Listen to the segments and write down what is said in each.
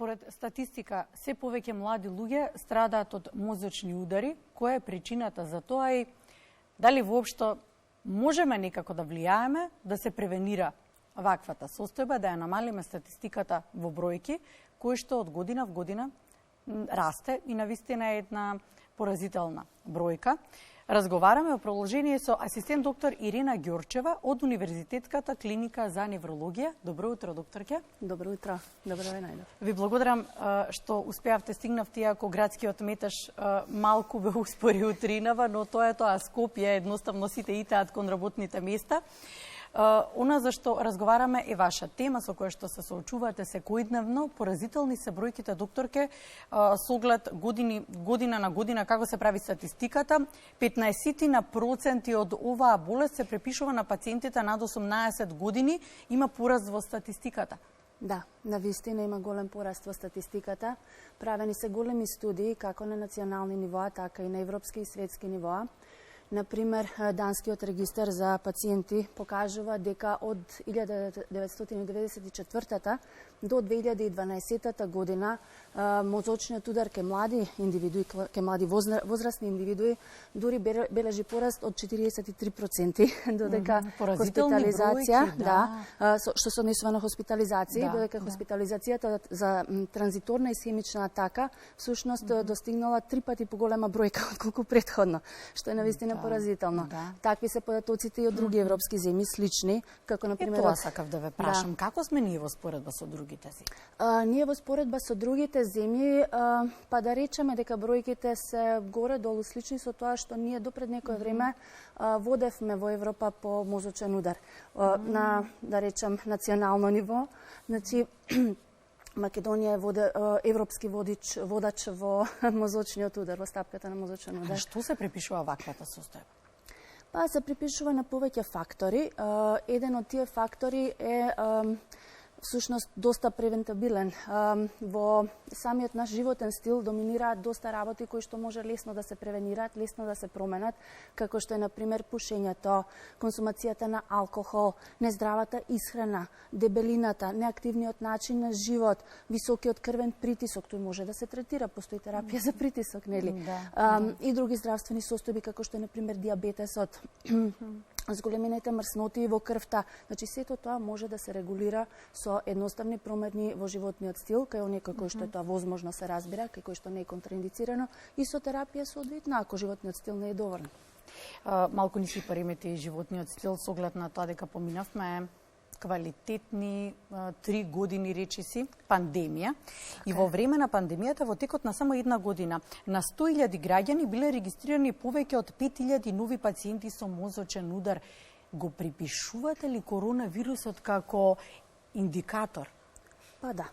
според статистика, се повеќе млади луѓе страдаат од мозочни удари. Која е причината за тоа и дали воопшто можеме некако да влијаеме да се превенира ваквата состојба, да ја намалиме статистиката во бројки, кој што од година в година расте и навистина е една поразителна бројка. Разговараме о продолжение со асистент доктор Ирина Ѓорчева од Универзитетската клиника за неврологија. Добро утро, докторке. Добро утро. Добро ве најдов. Ви благодарам што успеавте, стигнавте, ако градскиот метеж малку ве успори утринава, но тоа е тоа. Скопје едноставно сите итаат кон работните места. Она за што разговараме е ваша тема со која што се соочувате секојдневно. Поразителни се бројките, докторке, со оглед година на година како се прави статистиката. 15% од оваа болест се препишува на пациентите над 18 години. Има пораст во статистиката. Да, навистина има голем пораст во статистиката. Правени се големи студии како на национални нивоа, така и на европски и светски нивоа. Например, Данскиот регистар за пациенти покажува дека од 1994 до 2012 година мозочниот удар кај млади индивидуи, кај млади возрастни индивидуи, дури бележи пораст од 43%, додека хоспитализација, што се однесува на хоспитализација, додека хоспитализацијата за транзиторна исхемична атака всушност достигнала 3 пати поголема бројка отколку претходно, што е навистина поразително. Такви се податоците и од други европски земји слични, како на пример. Тоа сакав да ве прашам, како сме ние во споредба со другите земји? Ние во споредба со другите земји, па да речеме дека бројките се горе-долу слични со тоа што ние допред некое време водевме во Европа по мозочен удар на, да речем, национално ниво. Значи, Македонија е европски водач во мозочниот удар, во стапката на мозочен удар. А што се припишува ваквата состојба? Па се припишува на повеќе фактори. Еден од тие фактори е всушност доста превентабилен. Во самиот наш животен стил доминираат доста работи кои што може лесно да се превенираат, лесно да се променат, како што е, например, пушењето, консумацијата на алкохол, нездравата исхрана, дебелината, неактивниот начин на живот, високиот крвен притисок, тој може да се третира, постои терапија за притисок, нели? И други здравствени состојби, како што е, например, диабетесот, зголемените мрсноти во крвта. Значи, сето тоа може да се регулира со едноставни промени во животниот стил, кај оние кои што е тоа возможно се разбира, кај кои што не е контраиндицирано, и со терапија соодветна, ако животниот стил не е доволен. Малку ни си паримете и животниот стил, со оглед на тоа дека поминавме квалитетни 3 години, речиси, пандемија. И во време на пандемијата, во текот на само една година, на 100.000 граѓани биле регистрирани повеќе од 5.000 нови пациенти со мозочен удар. Го припишувате ли коронавирусот како индикатор? Па да.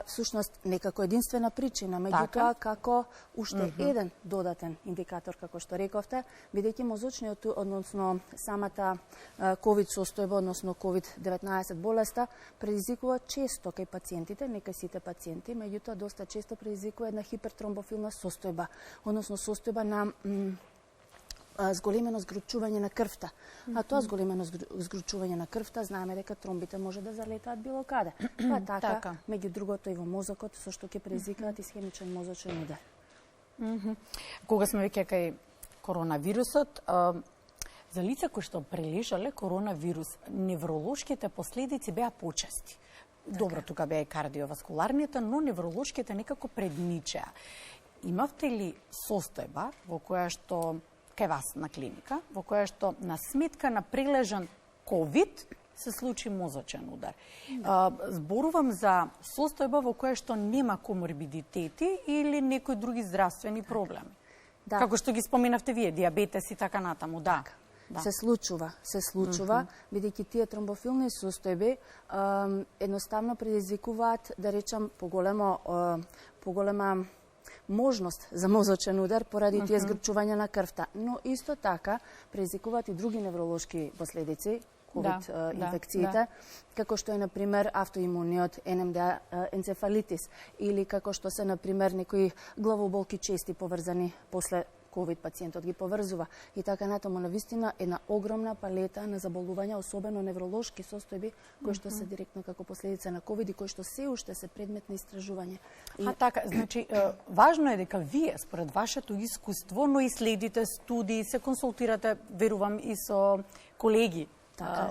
Всушност, некако единствена причина, меѓутоа како уште еден додатен индикатор, како што рековте, бидејќи мозочниот, односно самата COVID состојба, односно COVID-19 болеста, предизвикува често кај пациентите, не кај сите пациенти, меѓутоа доста често предизвикува една хипертромбофилна состојба, односно состојба на зголемено згручување на крвта. А тоа зголемено згручување на крвта, знаеме дека тромбите може да залетаат било каде. Па така, меѓу другото и во мозокот, со што ќе предизвикаат исхемичен мозочен удар. Кога сме веќе кај коронавирусот, за лица кои што прележале коронавирус, невролошките последици беа почести. Добро, тука беа и кардиоваскуларните, но невролошките некако предничеа. Имавте ли состојба во која што кај вас на клиника, во која што на сметка на прележан COVID се случи мозочен удар? Зборувам за состојба во која што нема коморбидитети или некои други здравствени проблеми. Како што ги споменавте вие, диабетес и така натаму, да. Се случува, бидејќи тие тромбофилни состојби едноставно предизвикуваат, да речам, поголема можност за мозочен удар поради тие згрчувања на крвта, но исто така предизвикуваат и други невролошки последици, COVID инфекциите, како што е, например, автоимуниот НМДА енцефалитис, или како што се, например, некои главоболки чести поврзани после COVID пациентот ги поврзува и така натаму. Навистина една огромна палета на заболувања, особено невролошки состојби, кои што се директно како последица на COVID и кои што се уште се предмет на истражување. Така, значи, важно е дека вие, според вашето искуство, но и следите студии, се консултирате, верувам, и со колеги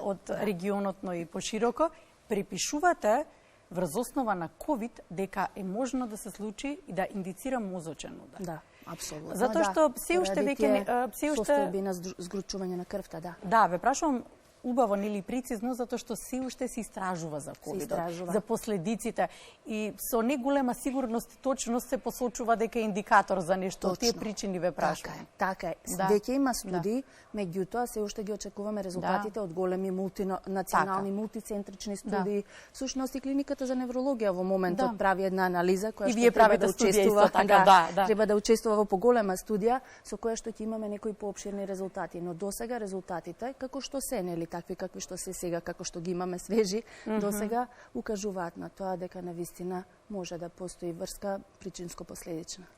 од регионот, но и пошироко, припишувате врз основа на COVID дека е можно да се случи и да индицира мозочен удар. Да, апсолутно. Затоа што се уште веќе состојби на згручување на крвта, да. Да, ве прашувам убаво, нели прецизно, затоа што се уште се истражува за COVID, за последиците и со неголема сигурност и точност се посочува дека е индикатор за нешто. Од тие причини ве прашувам. Така е. Веќе има студии, меѓутоа се уште ги очекуваме резултатите од големи мултинационални, мултицентрични студии. Всушност и клиниката за неврологија во моментот прави една анализа која што треба да учествува, треба да учествува во поголема студија со која што ќе имаме некои поопширни резултати, но досега резултатите како што се, нели, такви какви што се сега, како што ги имаме свежи, досега укажуваат на тоа дека навистина може да постои врска причинско-последична.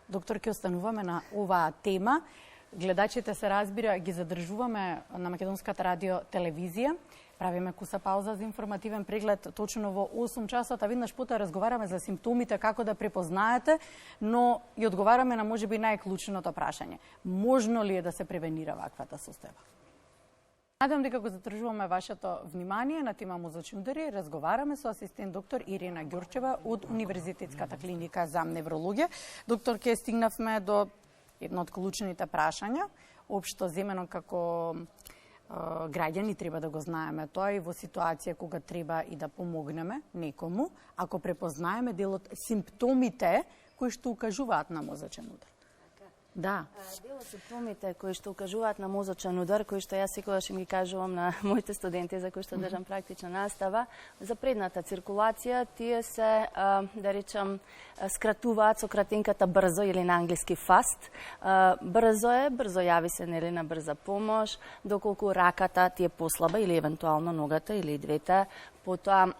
Доктор, ќе остануваме на оваа тема. Гледачите се разбира, ги задржуваме на Македонската радио телевизија. Правиме куса пауза за информативен преглед точно во 8 часот, а веднаш потоа разговараме за симптомите, како да препознаете, но и одговараме на можеби најклучното прашање. Можно ли е да се превенира ваквата состојба? Надам дека го задржуваме вашето внимание на тема мозочни удари. Разговараме со асистент доктор Ирина Ѓорчева од Универзитетската клиника за неврологија. Доктор, ке стигнавме до едно од клучните прашања, општо земено како граѓани треба да го знаеме тоа и во ситуација кога треба и да помогнеме некому, ако препознаеме дел од симптомите кои што укажуваат на мозочен удар. Да. Дел од симптомите кои што укажуваат на мозочен удар, кои што јас секогаш им ги кажувам на моите студенти за кои што држам практична настава, за предната циркулација, тие се, да речам, скратуваат со кратинката брзо или на англиски fast. Брзо јави се, нели, на брза помош, доколку раката ти е послаба или евентуално ногата или и двете, потоа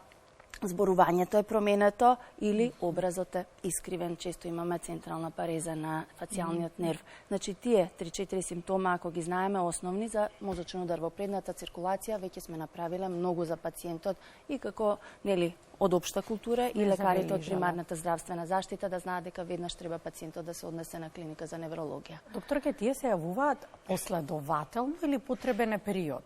зборувањето е променето или образот е искривен. Често имаме централна пареза на фацијалниот нерв. Значи, тие 3-4 симптома, ако ги знаеме основни за мозочен удар во предната циркулација, веќе сме направиле многу за пациентот и како, нели, од општа култура и лекарите од примарната здравствена заштита да знаат дека веднаш треба пациентот да се однесе на клиника за неврологија. Докторке, тие се јавуваат последователно или потребен е период?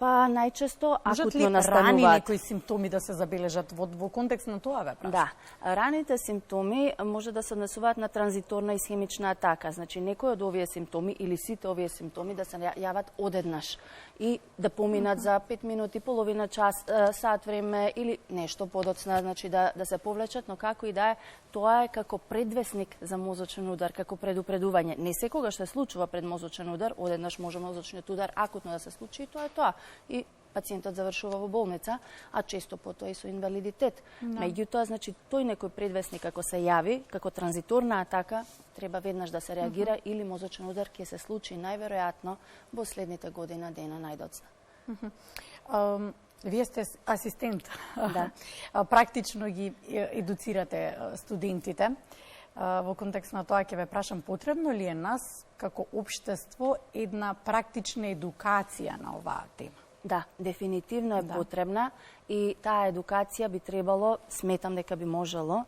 Па најчесто акутно настануваат. Можат ли рани некои симптоми да се забележат во контекст на тоа ве прашам? Да, раните симптоми може да се однесуваат на транзиторна исхемична атака. Значи некои од овие симптоми или сите овие симптоми да се јават одеднаш и да поминат за 5 минути, половина час, сат време или нешто подоцна, значи да се повлечат, но како и да е, тоа е како предвесник за мозочен удар, како предупредување. Не секогаш се случува пред мозочен удар, одеднаш може мозочниот удар акутно да се случи и тоа е тоа. И пациентот завршува во болница, а често потоа и со инвалидитет. Меѓутоа, значи, тој некој предвесник ако се јави, како транзиторна атака, треба веднаш да се реагира или мозочен удар ќе се случи најверојатно во следните година дена најдоцна. Вие сте асистент. Да. Практично ги едуцирате студентите. Во контекст на тоа ќе ве прашам, потребно ли е нас како општество една практична едукација на оваа тема? Да, дефинитивно е потребна и таа едукација би требало, сметам дека би можело,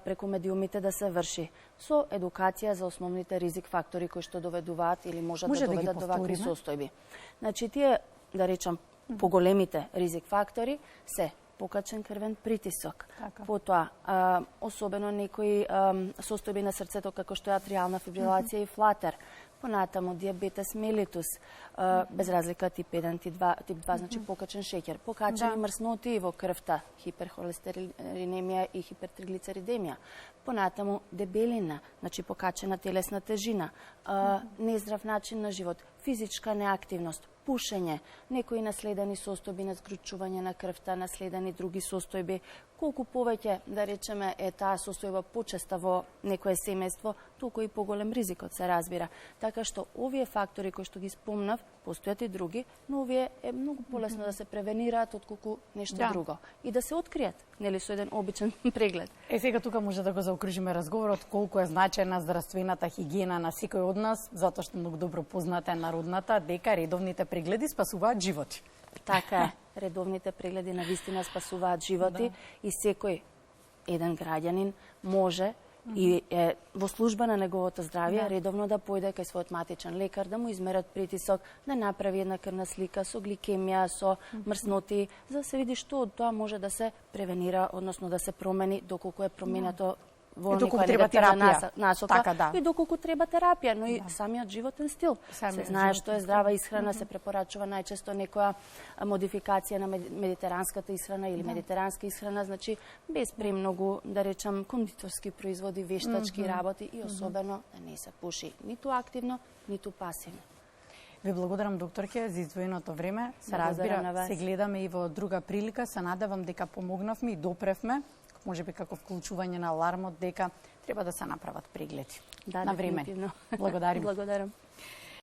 преку медиумите да се врши. Со едукација за основните ризик фактори кои што доведуваат или можат да доведат до вакви состојби. Значи, тие, да речам, поголемите ризик фактори се покачен крвен притисок. Потоа, особено некои состојби на срцето како што е атријална фибрилација и флатер. Понатаму диабетес мелитус, без разлика тип 1, тип 2, значи покачен шеќер, покачени мрсноти во крвта, хиперхолестеринемија и хипертриглицеридемија. Понатаму дебелина, значи покачена телесна тежина, нездрав начин на живот, физичка неактивност, пушење, некои наследени состојби на згручување на крвта, наследени други состојби. Колку повеќе, да речеме, е таа состојба почеста во некое семејство, толку и поголем ризикот се разбира. Така што овие фактори кои што ги спомнав, постојат и други, но овие е многу полесно да се превенираат отколку нешто друго и да се откријат, нели, со еден обичен преглед. Сега тука може да го заокружиме разговорот колку е значајна здравствената хигиена на секој од нас, затоа што многу добро позната е народната дека редовните прегледи спасуваат животи. Така е. Редовните прегледи на вистина спасуваат животи и секој еден граѓанин може и е во служба на неговото здравје редовно да појде кај својот матичен лекар, да му измерат притисок, да направи една крвна слика со гликемија, со мрсноти, за да се види што од тоа може да се превенира, односно да се промени доколку е променето во некоја негативна насока и доколку треба терапија, но и самиот животен стил. Се знае што е здрава исхрана, се препорачува најчесто некоја модификација на медитеранската исхрана или медитеранска исхрана, значи без премногу, да речам, кондиторски производи, вештачки работи и особено да не се пуши ниту активно, ниту пасивно. Ви благодарам, докторке, за издвоеното време. Се разбира, се гледаме и во друга прилика. Се надевам дека помогнавме и допревме, може би како вклучување на алармот, дека треба да се направат прегледи. Да, на време. Дефинитивно. Благодарим. Благодарам.